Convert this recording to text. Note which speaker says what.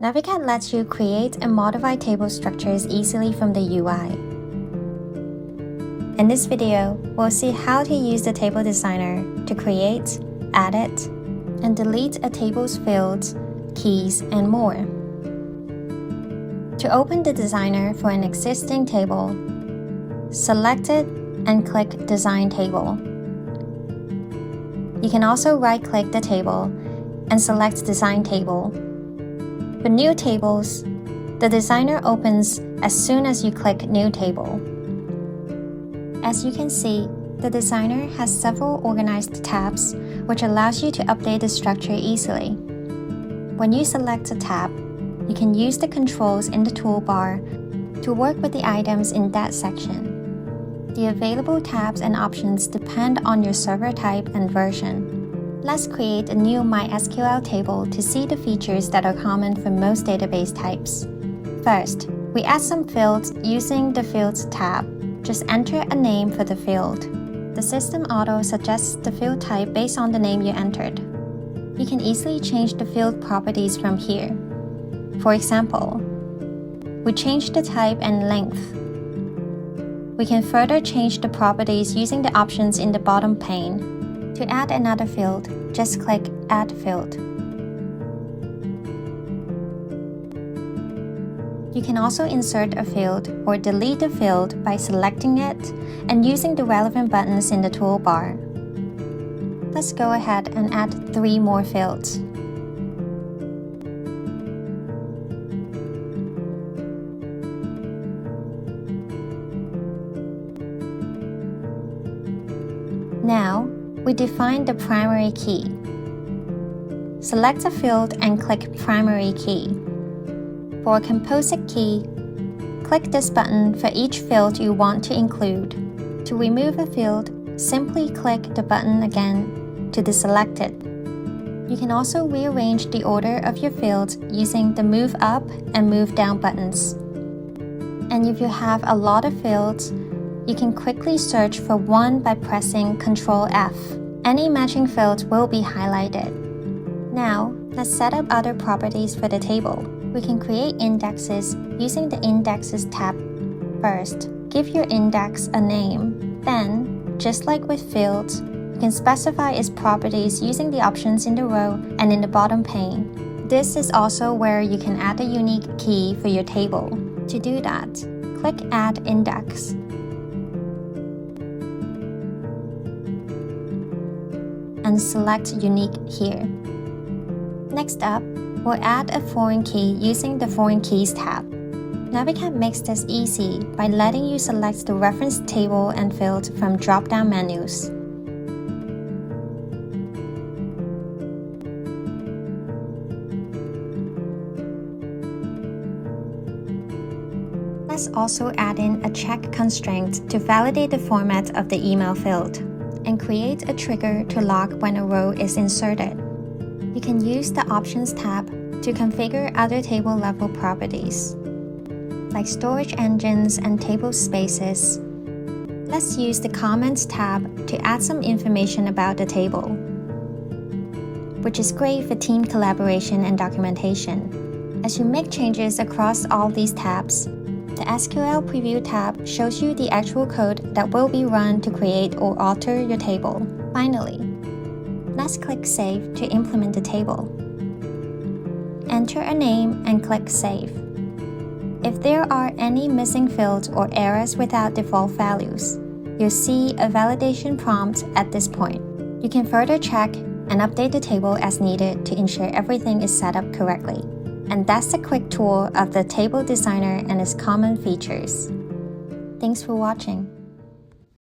Speaker 1: Navicat lets you create and modify table structures easily from the UI. In this video, we'll see how to use the Table Designer to create, edit, and delete a table's fields, keys, and more. To open the designer for an existing table, select it and click Design Table. You can also right-click the table and select Design Table. For new tables, the designer opens as soon as you click New Table. As you can see, the designer has several organized tabs, which allows you to update the structure easily. When you select a tab, you can use the controls in the toolbar to work with the items in that section. The available tabs and options depend on your server type and version. Let's create a new MySQL table to see the features that are common for most database types. First, we add some fields using the Fields tab. Just enter a name for the field. The system auto suggests the field type based on the name you entered. You can easily change the field properties from here. For example, we change the type and length. We can further change the properties using the options in the bottom pane. To add another field, just click Add Field. You can also insert a field or delete a field by selecting it and using the relevant buttons in the toolbar. Let's go ahead and add 3 more fields. Now, we define the primary key. Select a field and click Primary Key. For a composite key, click this button for each field you want to include. To remove a field, simply click the button again to deselect it. You can also rearrange the order of your fields using the Move Up and Move Down buttons. And if you have a lot of fields, you can quickly search for one by pressing Ctrl F. Any matching fields will be highlighted. Now, let's set up other properties for the table. We can create indexes using the Indexes tab. First, give your index a name. Then, just like with fields, you can specify its properties using the options in the row and in the bottom pane. This is also where you can add a unique key for your table. To do that, click Add Index. And select Unique here. Next up, we'll add a foreign key using the Foreign Keys tab. Navicat makes this easy by letting you select the reference table and field from drop-down menus. Let's also add in a check constraint to validate the format of the email field, and create a trigger to lock when a row is inserted. You can use the Options tab to configure other table-level properties, like storage engines and table spaces. Let's use the Comments tab to add some information about the table, which is great for team collaboration and documentation. As you make changes across all these tabs, the SQL Preview tab shows you the actual code that will be run to create or alter your table. Finally, let's click Save to implement the table. Enter a name and click Save. If there are any missing fields or errors without default values, you'll see a validation prompt at this point. You can further check and update the table as needed to ensure everything is set up correctly. And that's a quick tour of the Table Designer and its common features. Thanks for watching.